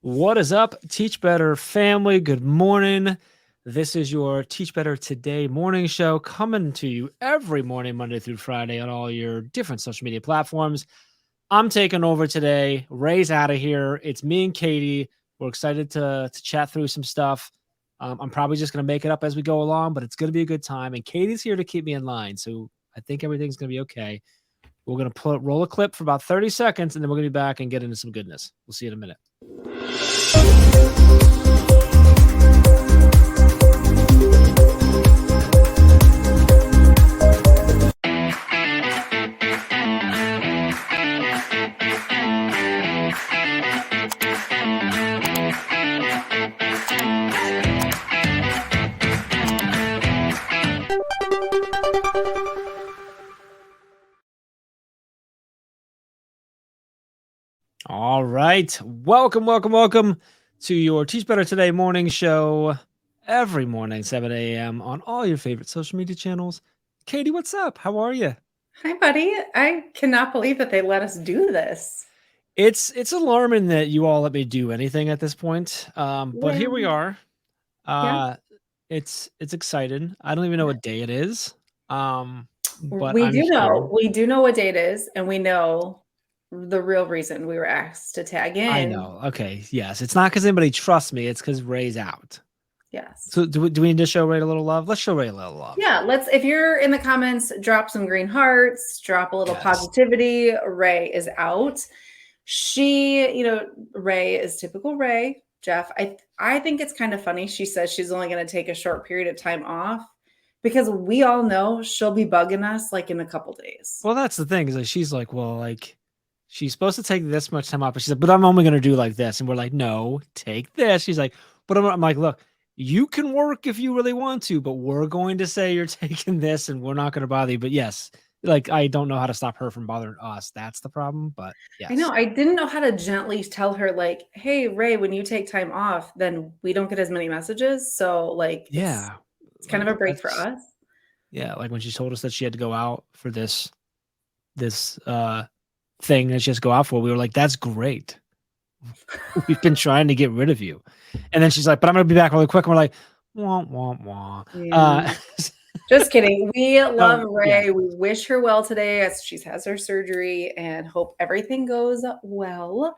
What is up, Teach Better family? Good morning. This is your Teach Better Today morning show coming to you every morning, Monday through Friday, on all your different social media platforms. I'm taking over today. Ray's out of here. It's me and Katie. We're excited to chat through some stuff. I'm probably just going to make it up as we go along, but it's going to be a good time. And Katie's here to keep me in line. So I think everything's going to be okay. We're going to roll a clip for about 30 seconds, and then we're going to be back and get into some goodness. We'll see you in a minute. All right. Welcome to your Teach Better Today morning show every morning, 7 a.m. on all your favorite social media channels. Katie, what's up? How are you? Hi, buddy. I cannot believe that they let us do this. It's alarming that you all let me do anything at this point. But here we are. Yeah. It's exciting. I don't even know what day it is. But We I'm do here. know. We do know what day it is, and we know the real reason we were asked to tag I in. know. Okay. Yes. It's not because anybody trusts me. It's because Ray's out. Yes. So do we need to show Ray a little love? Let's show Ray a little love. Yeah. If you're in the comments, drop some green hearts, drop a little positivity. Ray is out. Ray is typical Ray. Jeff, I think it's kind of funny. She says she's only going to take a short period of time off because we all know she'll be bugging us like in a couple days. Well, that's the thing is like she's like, well, like she's supposed to take this much time off, but she's like, but I'm only gonna do like this, and we're like, no, take this. She's like, but I'm like, look, you can work if you really want to, but we're going to say you're taking this, and we're not going to bother you. But yes, like I don't know how to stop her from bothering us. That's the problem. But I know. yes, I didn't know how to gently tell her, like, hey, Ray, when you take time off, then we don't get as many messages. So, like, it's yeah, kind of like a break for that's us. yeah, like when she told us that she had to go out for this thing that she has to go out for, we were like, that's great. We've been trying to get rid of you. And then she's like, but I'm gonna be back really quick. And we're like, wah, wah, wah. Yeah. Just kidding. We love Yeah. Ray. We wish her well today as she has her surgery and hope everything goes well.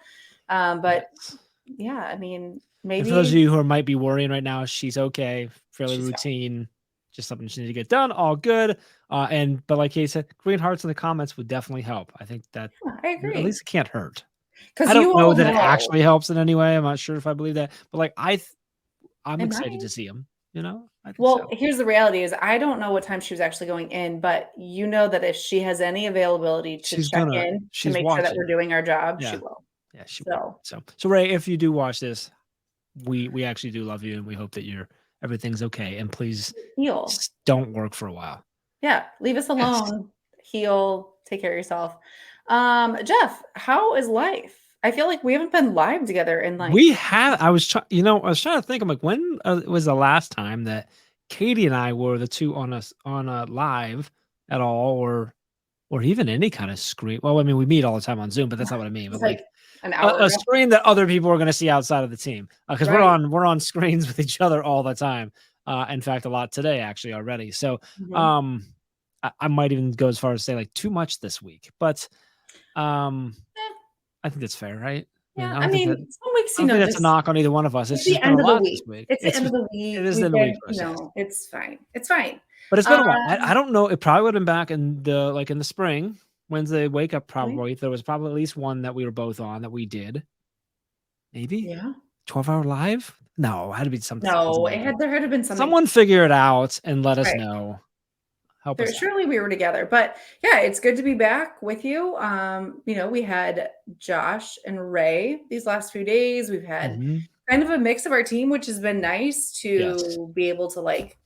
But Yes. yeah, I mean, And for those of maybe you who might be worrying right now, she's okay, fairly she's fine. routine, just something she needs to get done, all good. But like Kate said, green hearts in the comments would definitely help. I think that Yeah, I at agree. least it can't hurt. Because I don't you know all that it know. actually helps in any way. I'm not sure if I believe that, but like I'm It excited might. to see him. I think Well, so. here's the reality is I don't know what time she was actually going in, but you know that if she has any availability to check in to She's make sure that we're watching. doing our job, she Yeah. will. Yeah, she will. So So Ray, if you do watch this, we actually do love you, and we hope that everything's okay. And please heal. don't work for a while. Yeah, leave us Yes. alone. Heal, take care of yourself. Jeff, how is life? I feel like we haven't been live together in like We have. I was trying. I was trying to think. I'm like, when was the last time that Katie and I were the two on a live at all, or even any kind of screen? Well, I mean, we meet all the time on Zoom, but that's not what I mean. But it's like like an hour a ago. screen that other people are going to see outside of the team, because Right. we're on screens with each other all the time. In fact, a lot today actually already. So Mhm. um, I might even go as far as say like too much this week, but um, Eh, I think that's fair, right? I mean, yeah, I mean, some weeks, I don't think that's a just knock on either one of us. it's It's the just been a end of the lot this week. week. It's the end of the It week. is the We've end of the week been, for us, yes. it's fine. It's fine. But it's been a while. I Um, don't know. It probably would have been back in in the spring, Wednesday wake up. really? Probably there was probably at least one that we were both on that we did. Maybe Yeah. 12-hour live. No, it had to be something No, later. there had to been something. Someone figure it out and let us Right. know. Help There us out. surely we were together, but yeah, it's good to be back with you. We had Josh and Ray these last few days. We've had Mhm. kind of a mix of our team, which has been nice Yes. to be able to like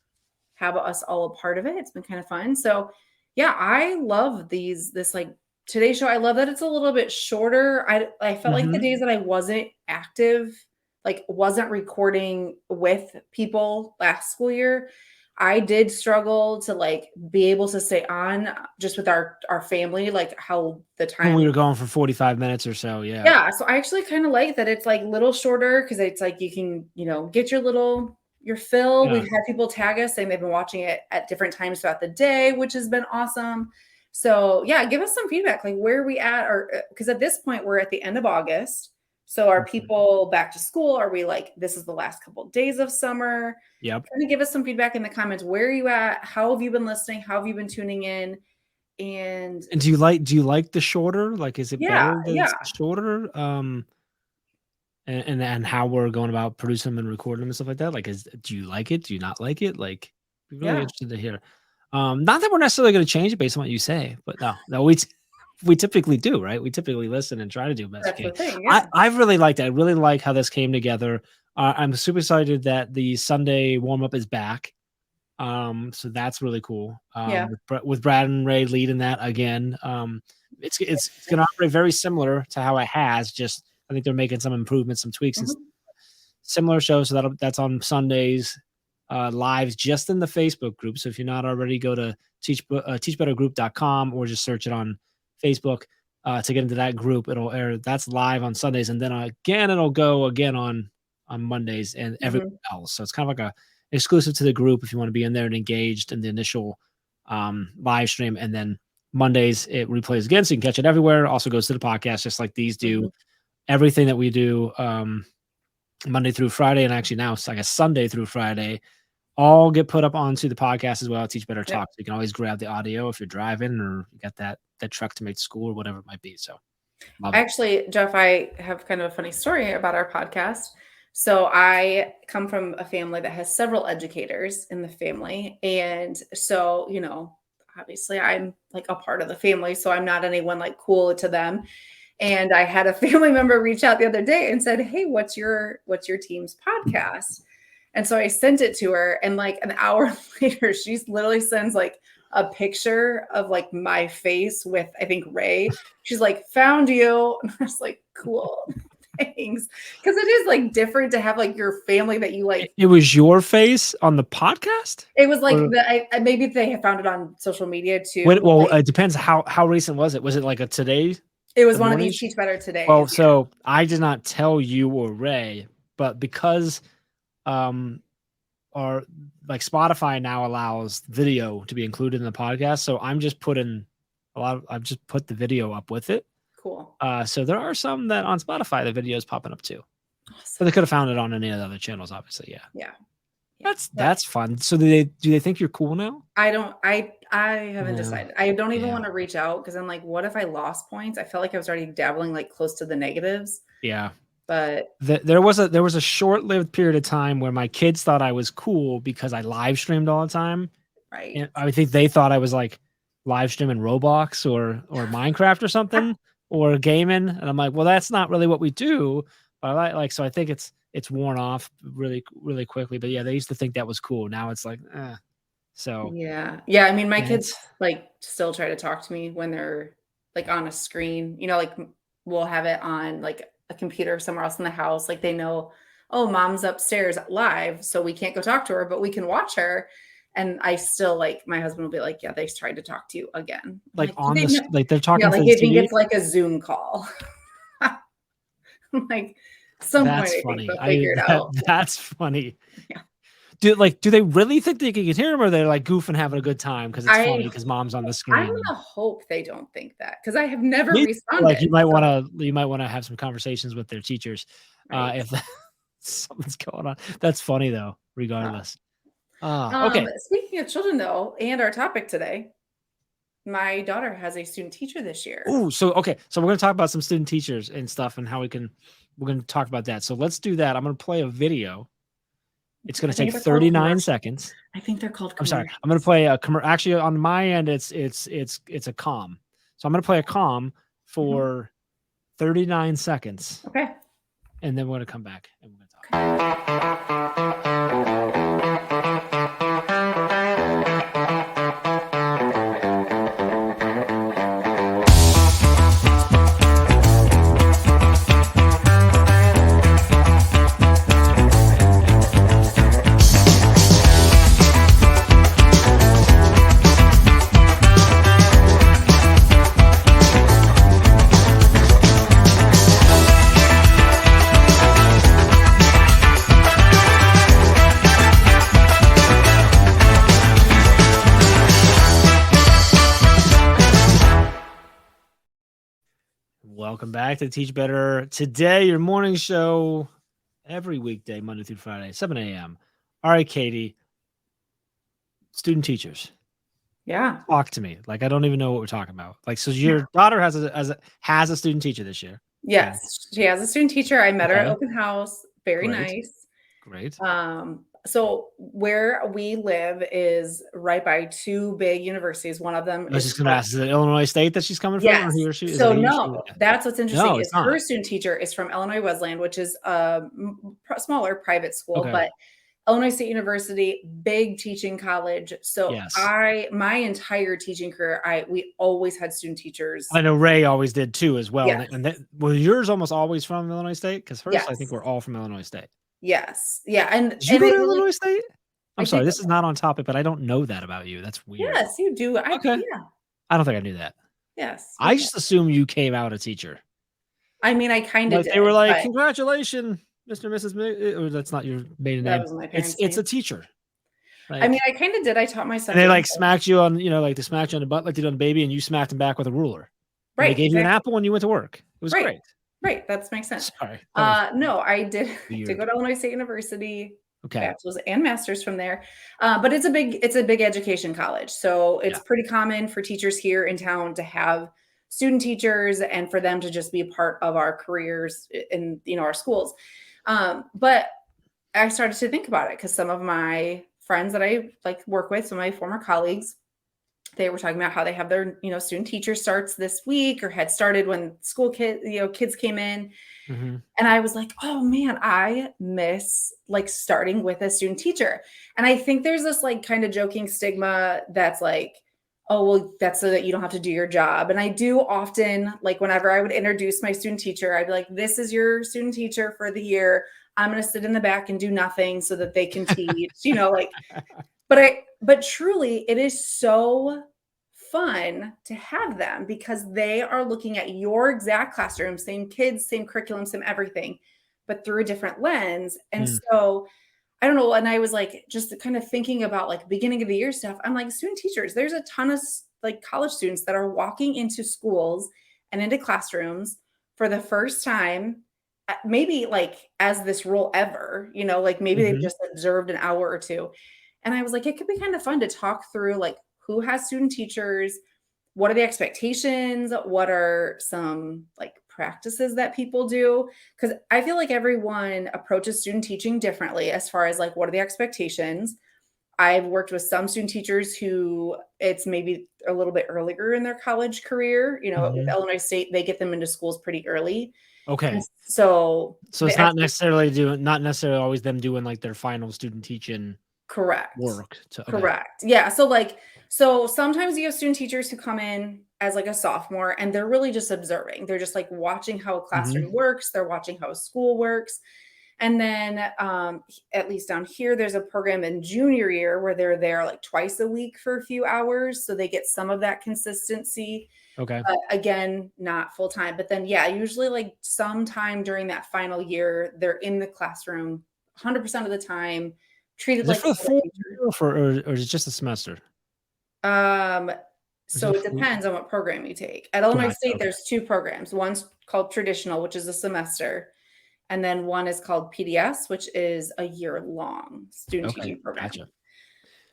have us all a part of it. It's been kind of fun. So yeah, I love this like today's show. I love that it's a little bit shorter. I felt like the Mhm. days that I wasn't active, like wasn't recording with people last school year, I did struggle to like be able to stay on just with our family, like how the When we time. were going for 45 minutes or so, yeah. Yeah, so I actually kind of like that it's like little shorter because it's like you can, get your fill. Yeah. We've had people tag us saying they've been watching it at different times throughout the day, which has been awesome. So yeah, give us some feedback. Like where are we at? Or because at this point we're at the end of August. So are Mhm. people back to school? Are we like this is the last couple of days of summer? Yep. Kind of give us some feedback in the comments. Where are you at? How have you been listening? How have you been tuning in? And And do you like the shorter? Like, is it yeah, better that yeah, it's shorter? And how we're going about producing them and recording them and stuff like that? Like, do you like it? Do you not like it? Like, be really yeah. interested to hear. Not that we're necessarily gonna change it based on what you say, but no, we typically do, right? We typically listen and try to do best That's we the can. thing. I Yeah. I really liked it. I really like how this came together. I'm super excited that the Sunday warm up is back. So that's really cool. Yeah. With Brad and Ray leading that again. It's gonna operate very similar to how it has. Just I think they're making some improvements, some tweaks, and Mhm. similar shows. So that's on Sundays, lives just in the Facebook group. So if you're not already, go to teachbettergroup.com or just search it on Facebook to get into that group. It'll air. That's live on Sundays, and then again it'll go again on Mondays and everywhere Mhm. else. So it's kind of like a exclusive to the group if you want to be in there and engaged in the initial live stream, and then Mondays it replays again, so you can catch it everywhere. Also goes to the podcast, just like these do. Mhm. Everything that we do Monday through Friday, and actually now it's like a Sunday through Friday, all get put up onto the podcast as well. Teach Better Yep. Talk. So you can always grab the audio if you're driving or you got that truck to make to school or whatever it might be. So love it. Actually, Jeff, I have kind of a funny story about our podcast. So I come from a family that has several educators in the family. And so, obviously I'm like a part of the family. So I'm not anyone like cool to them. And I had a family member reach out the other day and said, "Hey, what's your team's podcast?" And so I sent it to her, and like an hour later, she literally sends like a picture of like my face with I think Ray. She's like, "Found you," and I was like, "Cool, thanks," because it is like different to have like your family that you like. It was your face on the podcast? It was like Or maybe they have found it on social media too. what? Well, Like it depends how recent was it? Was it like a today, it was the one of morning? these Teach Better Well, todays. Yeah, so I did not tell you or Ray, but because um our like Spotify now allows video to be included in the podcast, so I've just put the video up with it. cool, So there are some that on Spotify the video is popping up too. But awesome. they could have found it on any of the other channels, obviously. Yeah. Yeah, yeah. That's fun. So do they think you're cool now? I don't I haven't Yeah. decided. I don't even Yeah. want to reach out because I'm like, what if I lost points? I felt like I was already dabbling like close to the negatives, Yeah. but There was a short-lived period of time where my kids thought I was cool because I live streamed all the time. right. And I think they thought I was like live streaming Roblox or Minecraft or something or gaming. And I'm like, well, that's not really what we do. But so I think it's worn off really, really quickly. But yeah, they used to think that was cool. Now it's like, so Yeah. Yeah, I mean, my yeah, kids like still try to talk to me when they're like on a screen, like we'll have it on like a computer somewhere else in the house. Like they know, oh, mom's upstairs live, so we can't go talk to her, but we can watch her. And I still like my husband will be like, yeah, they tried to talk to you again. I'm like like, do on they this, know? like they're Yeah, talking like through the they think TV. it's like a Zoom call. Like some point That's I think funny. they'll figure it out. That's funny. Yeah. Do they really think they can hear him, or they're like goofing, having a good time because it's funny I because mom's on the I'm screen? gonna hope they don't think that because I have never Me like responded. So, you might wanna have some conversations with their teachers, right. if something's going on. That's funny though, Uh, regardless. Okay. Speaking of children though, and our topic today, my daughter has a student teacher this year. Ooh, so we're gonna talk about some student teachers and stuff and how we're gonna talk about that. So let's do that. I'm gonna play a video. It's gonna I think take they're called 39 commercials. seconds. I think they're called I'm sorry. commercials. I'm gonna play actually on my end, it's a comm. So I'm gonna play a comm Mhm. for 39 seconds, Okay. and then we're gonna come back and we're gonna talk. Welcome back to Teach Better Today, your morning show every weekday, Monday through Friday, 7 a.m. All right, Katie, student teachers, Yeah. talk to me. Like, I don't even know what we're talking about. Like, so your daughter has a student teacher this year. Okay. Yes, she has a student teacher. I met her at Okay. open house. Very Great. nice. Great. So where we live is right by two big universities. One of them I was is just going to ask, is it Illinois State that she's coming from, or he yes. or she? Is it So he, no, she? Yeah. that's what's interesting No, is it's her not. student teacher is from Illinois Wesleyan, which is a smaller private school, Okay. but Illinois State University, big teaching college. So Yes. my entire teaching career, we always had student teachers. I know Ray always did too, as well. Yes. And were yours almost always from Illinois State? Because hers, I think, Yes. were all from Illinois State. Yes. Yeah. And Did you go it to really Illinois State? I I'm did sorry, go this is not on topic, but I don't know that about you. That's weird. Yes, you do. Okay. Yeah. I don't think I knew that. Yes. I just assume you came out a teacher. I mean, I kinda Like, did, they were like, but "Congratulations, Mr. and Mrs. Mi," or that's not your maiden that name. was my It's parents' it's a name. teacher. I mean, Like, I kinda did. I taught my son and they, English. like, smacked you on, like, they smacked you on the butt like they did on Baby, and you smacked them back with a ruler. And they Right, gave you an exactly. apple when you went to work. It was Right. great. Right, that makes sense. Sorry, that was No, I did did weird. go to Illinois State University, Okay. bachelor's and master's from there. But it's a big education college. So it's Yeah. pretty common for teachers here in town to have student teachers and for them to just be a part of our careers in, our schools. But I started to think about it because some of my friends that I like work with, some of my former colleagues, they were talking about how they have their, student teacher starts this week or had started when school kids came in. Mhm. And I was like, "Oh man, I miss like starting with a student teacher." And I think there's this like kind of joking stigma that's like, "Oh, well, that's so that you don't have to do your job." And I do often, like whenever I would introduce my student teacher, I'd be like, "This is your student teacher for the year. I'm going to sit in the back and do nothing so that they can teach." Like but truly it is so fun to have them because they are looking at your exact classroom, same kids, same curriculum, same everything, but through a different lens. And Mm. so I don't know. And I was like, just kind of thinking about like beginning of the year stuff. I'm like, student teachers, there's a ton of like college students that are walking into schools and into classrooms for the first time, maybe like as this role ever, like maybe they've Mhm. just observed an hour or two. And I was like, it could be kind of fun to talk through like who has student teachers, what are the expectations, what are some like practices that people do? Because I feel like everyone approaches student teaching differently as far as like what are the expectations. I've worked with some student teachers who it's maybe a little bit earlier in their college career. With Mhm. Illinois State, they get them into schools pretty early. And Okay. so So it's not necessarily always them doing, like, their final student teaching correct. work to okay. Correct. Yeah. So sometimes you have student teachers who come in as like a sophomore and they're really just observing. They're just like watching how a classroom Mhm. works. They're watching how a school works. And then at least down here, there's a program in junior year where they're there like twice a week for a few hours. So they get some of that consistency. Okay. But again, not full time. But then, yeah, usually like sometime during that final year, they're in the classroom 100% of the time, treated Is it like for the a full teacher. year or is it just a semester? Um, Or is it so a it full depends on what program you take. At Illinois Gotcha, State, okay. there's two programs. One's called traditional, which is a semester, and then one is called PDS, which is a year-long student Okay, teaching program. gotcha.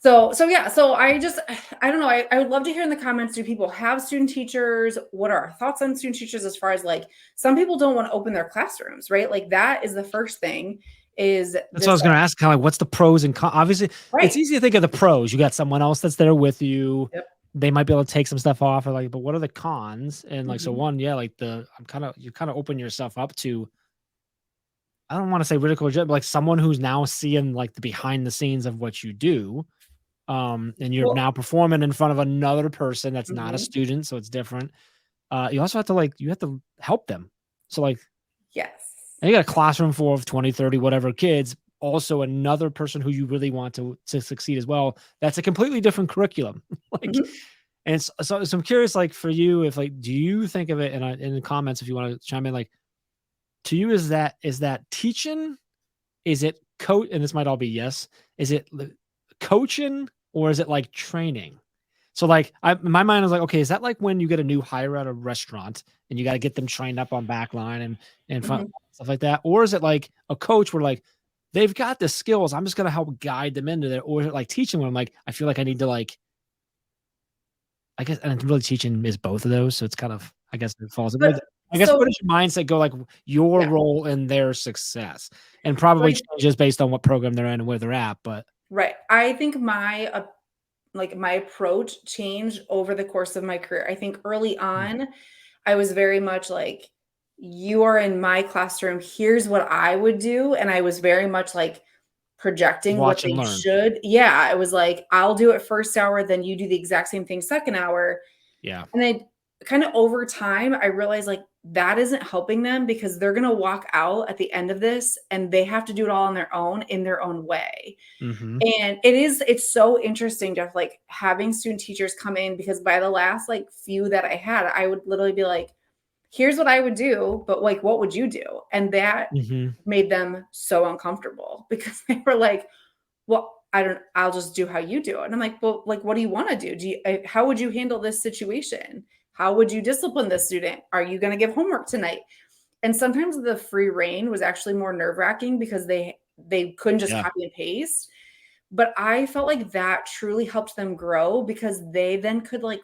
So yeah, so I don't know. I would love to hear in the comments, do people have student teachers? What are our thoughts on student teachers as far as like some people don't want to open their classrooms, right? Like that is the first thing is That's what I this was gonna ask, kinda like, what's the pros and cons? Obviously, it's right. easy to think of the pros. You got someone else that's there with you. Yep. They might be able to take some stuff off or like, but what are the cons? And like, so Mhm. one, yeah, like you kinda open yourself up to, I don't wanna say ridicule, or but like someone who's now seeing like the behind the scenes of what you do. And you're Well, now performing in front of another person that's not a mhm. student, so it's different. You also have to you have to help them. So like, Yes. and you got a classroom full of 20, 30, whatever kids, also another person who you really want to succeed as well. That's a completely different curriculum. like, Mhm. and so I'm curious, like for you, if like, do you think of it in the comments if you want to chime in, like to you, is that teaching? Is it and this might all be yes. Is it coaching or is it like training? So like in my mind, I was like, okay, is that like when you get a new hire at a restaurant and you got to get them trained up on back line and Mhm. stuff like that? Or is it like a coach where like they've got the skills, I'm just gonna help guide them into there, or is it like teaching where I'm like, I feel like I need to like I guess and really teaching is both of those, so it's kind of I guess it falls But with I guess where so does your mindset go, like, your yeah, role in their success? And so probably I changes based on what program they're in and where they're at, but right. I think my approach changed over the course of my career. I think early mm, on, I was very much like, "You are in my classroom, here's what I would do," and I was very much, like, projecting what watch and they learn. should. Yeah, I was like, "I'll do it first hour, then you do the exact same thing second hour." Yeah. And then kinda over time, I realized, like, that isn't helping them because they're gonna walk out at the end of this, and they have to do it all on their own, in their own way. Mhm. And it's so interesting, Jeff, like, having student teachers come in because by the last, like, few that I had, I would literally be like, "Here's what I would do, but, like, what would you do?" And that Mhm. made them so uncomfortable because they were like, "Well, I'll just do how you do it." And I'm like, "Well, like, what do you wanna do? Do you how would you handle this situation? How would you discipline this student? Are you gonna give homework tonight?" And sometimes the free reign was actually more nerve-wracking because they couldn't just Yeah. copy and paste. But I felt like that truly helped them grow because they then could, like,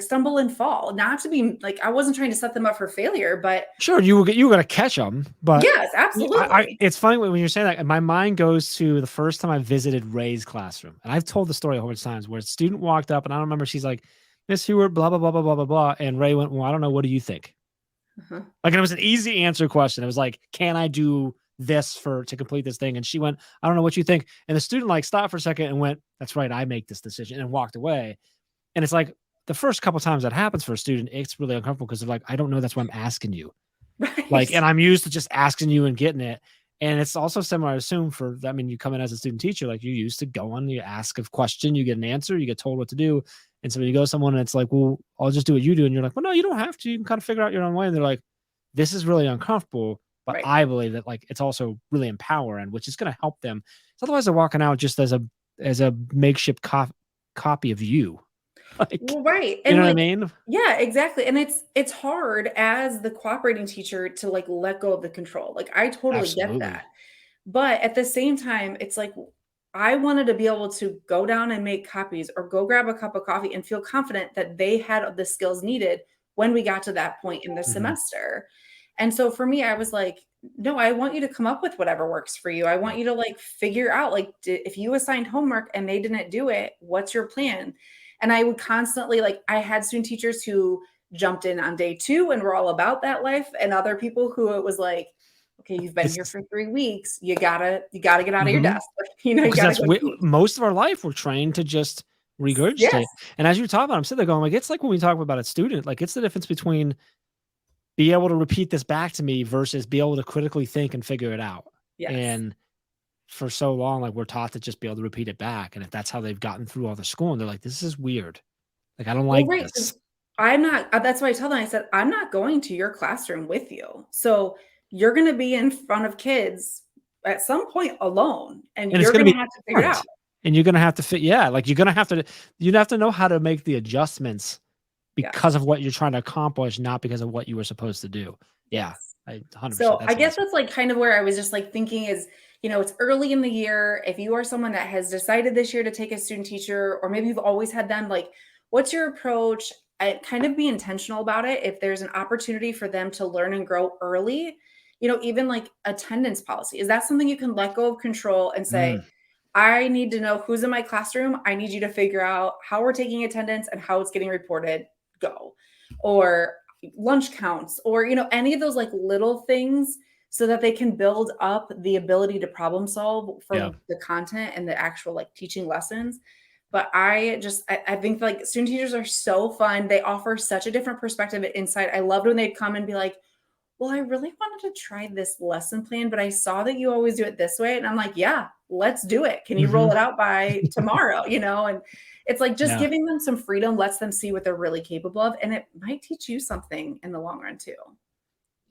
stumble and fall. Not to be like, I wasn't trying to set them up for failure, but Sure, you were gonna catch them, but yes, y I absolutely. it's funny when you're saying that, and my mind goes to the first time I visited Ray's classroom, and I've told the story a whole bunch of times where a student walked up, and I don't remember, she's like, "Miss Hewart, blah, blah, blah, blah, blah, blah, blah," and Ray went, "Well, I don't know, what do you think?" Uh-huh. Like, and it was an easy answer question. It was like, "Can I do this for to complete this thing?" And she went, "I don't know what you think." And the student, like, stopped for a second and went, "That's right, I make this decision," and walked away. And it's like, the first couple times that happens for a student, it's really uncomfortable because 'cause they're like, "I don't know, that's why I'm asking you." Like, Right. and I'm used to just asking you and getting it. And it's also similar, I assume, for I mean, you come in as a student teacher, like you're used to going, you ask a question, you get an answer, you get told what to do. And so when you go to someone and it's like, well, I'll just do what you do. And you're like, well, no, you don't have to. You can kind of figure out your own way. And they're like, this is really uncomfortable. But Right. I believe that like it's also really empowering, which is going to help them. So otherwise they're walking out just as a makeshift copy of you. Like, Well, right, you and, know what I like mean? yeah, exactly, and it's hard as the cooperating teacher to, like, let go of the control, like, I totally get that, Absolutely. but at the same time, it's like, I wanted to be able to go down and make copies or go grab a cup of coffee and feel confident that they had the skills needed when we got to that point in the Mhm. semester, and so for me, I was like, "No, I want you to come up with whatever works for you, I Yeah. want you to, like, figure out, like, d if you assigned homework and they didn't do it, what's your plan?" And I would constantly like I had student teachers who jumped in on day 2 and were all about that life, and other people who it was like, "Okay, you've been This here is for 3 weeks, you gotta get out of your mhm. desk, you know, Well, you 'cause gotta that's go we teach." most of our life, we're trained to just Yes, regurgitate, and as you're talking about, I'm sitting there going, like, it's like when we talk about a student, like, it's the difference between be able to repeat this back to me versus be able to critically think and figure it out, yes. and for so long, like, we're taught to just be able to repeat it back, and if that's how they've gotten through all the school, and they're like, "This is weird. Like, I don't Well, like right, this." 'cause I'm not that's why I tell them, I said, "I'm not going to your classroom with you, so you're gonna be in front of kids at some point alone, and And it's you're gonna be gonna have to figure it hard, out." and you're gonna have to fit yeah, like, you'd have to know how to make the adjustments because Yes, of what you're trying to accomplish, not because of what you were supposed to do. Yeah, yes. I 100%, So, I that's guess awesome. that's, like, kind of where I was just, like, thinking is, it's early in the year. If you are someone that has decided this year to take a student teacher, or maybe you've always had them, like, what's your approach? Kind of be intentional about it. If there's an opportunity for them to learn and grow early, even, like, attendance policy. Is that something you can let go of control and say, Mm, I need to know who's in my classroom. I need you to figure out how we're taking attendance and how it's getting reported. Go. Or lunch counts or any of those like little things so that they can build up the ability to problem solve yeah. for the content and the actual like teaching lessons. But I think like student teachers are so fun. They offer such a different perspective and insight. I loved when they'd come and be like, well, I really wanted to try this lesson plan, but I saw that you always do it this way. And I'm like, yeah, let's do it. Can you roll Mhm. it out by tomorrow? And it's like just Yeah. giving them some freedom lets them see what they're really capable of. And it might teach you something in the long run too.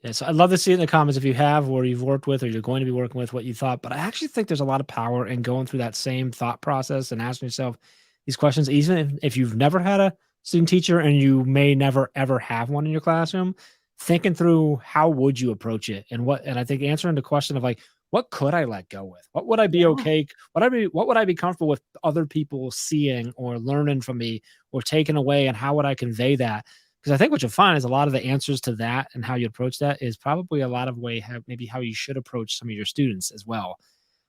Yeah, so I'd love to see it in the comments if you have or you've worked with or you're going to be working with what you thought, but I actually think there's a lot of power in going through that same thought process and asking yourself, these questions, even if you've never had a student teacher and you may never ever have one in your classroom, thinking through how would you approach it, and I think answering the question of like, what could I let go with? What would I be Yeah. okay? What would I be comfortable with other people seeing or learning from me or taking away, and how would I convey that? Because I think what you'll find is a lot of the answers to that and how you approach that is probably a lot of maybe how you should approach some of your students as well.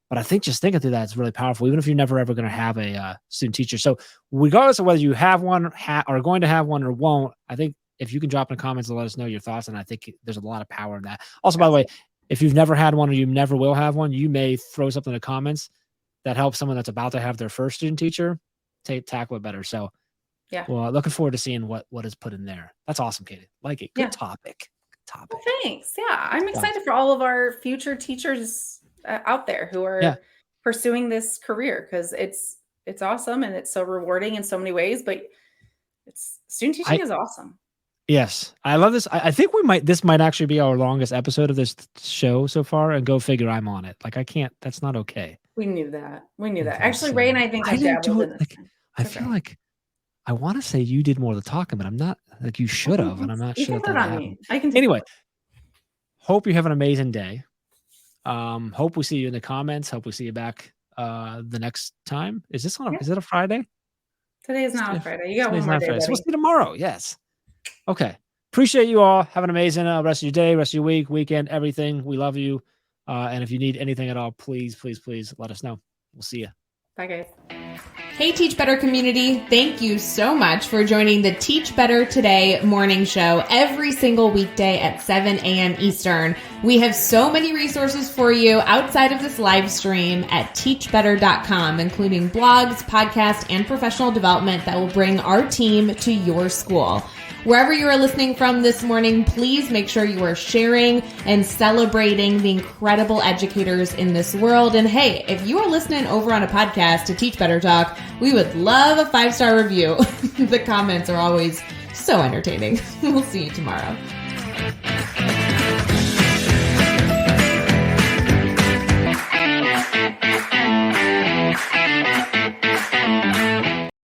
But I think just thinking through that is really powerful, even if you're never ever going to have a student teacher. So regardless of whether you have one, are going to have one, or won't, I think if you can drop in the comments and let us know your thoughts, and I think there's a lot of power in that. Also, by the way, if you've never had one or you never will have one, you may throw something in the comments that helps someone that's about to have their first student teacher tackle it better. So, Yeah. well, looking forward to seeing what is put in there. That's awesome, Katie. Like it. Good topic. Good Well, topic. thanks. Yeah, I'm excited for all of our future teachers out there who are pursuing this career, because it's awesome and it's so rewarding in so many ways. But student teaching is awesome. Yes, I love this. I think this might actually be our longest episode of this show so far, and go figure, I'm on it. Like, I can't, that's not okay. We knew that. Actually, Ray and I think I didn't do dabbled it. in this. Like, I feel like I want to say you did more of the talking, but I'm not, like, you should have, and I'm not sure that happened. I can Anyway, hope you have an amazing day. Hope we see you in the comments. Hope we see you back the next time. Is this on is it a Friday? Today is not a Friday. You got one more day, buddy. So we'll see you tomorrow. Yes. Okay. Appreciate you all. Have an amazing rest of your day, rest of your week, weekend, everything. We love you. And if you need anything at all, please, please, please let us know. We'll see you. Bye, guys. Hey, Teach Better community. Thank you so much for joining the Teach Better Today morning show every single weekday at 7 a.m. Eastern. We have so many resources for you outside of this live stream at teachbetter.com, including blogs, podcasts, and professional development that will bring our team to your school. Wherever you are listening from this morning, please make sure you are sharing and celebrating the incredible educators in this world. And hey, if you are listening over on a podcast to Teach Better Talk, we would love a 5-star review. The comments are always so entertaining. We'll see you tomorrow.